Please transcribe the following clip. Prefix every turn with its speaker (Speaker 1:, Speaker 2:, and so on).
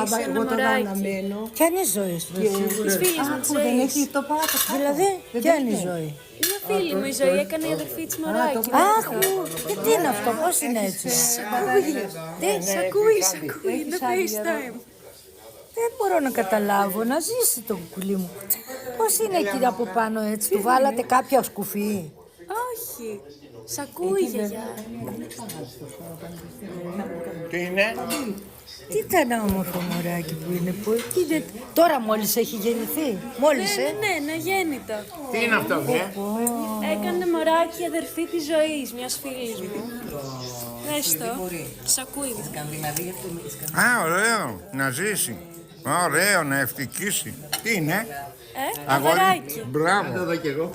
Speaker 1: Άμα
Speaker 2: ένα
Speaker 1: εγώ τώρα
Speaker 2: μωράκι.
Speaker 1: αναμένω.
Speaker 3: Ποια είναι η ζωή σου,
Speaker 2: Της φίλης μου,
Speaker 1: Αχ,
Speaker 2: της
Speaker 1: που δεν
Speaker 2: ζωής.
Speaker 1: έχει το πάτο.
Speaker 3: δηλαδή, ποια είναι η ζωή.
Speaker 2: Μια φίλη μου η ζωή έκανε η αδερφή της μωράκι.
Speaker 3: Αχ, και τι είναι αυτό, πώς είναι έτσι.
Speaker 2: Τι, σ' ακούει, είναι FaceTime.
Speaker 3: Δεν μπορώ να καταλάβω, να ζήσει το κουκουλί μου. Πώς είναι εκεί από πάνω έτσι, του βάλατε κάποια σκουφί.
Speaker 2: Όχι, σ' ακούει γιαγιά.
Speaker 4: Τι είναι?
Speaker 3: Τι ήταν όμορφο μωράκι που είναι, που εκεί τώρα μόλις έχει γεννηθεί, μόλις
Speaker 2: Ναι, γέννητο.
Speaker 4: Τι είναι αυτό,
Speaker 2: Έκανε μωράκι η αδερφή της ζωής, μιας φίλης μου. Δες το, σ' ακούει.
Speaker 4: Α, ωραίο, να ζήσει. Ωραίο, να ευτυχήσει. Τι είναι?
Speaker 2: Αγοράκι.
Speaker 4: Μπράβο.
Speaker 5: Εδώ κι εγώ.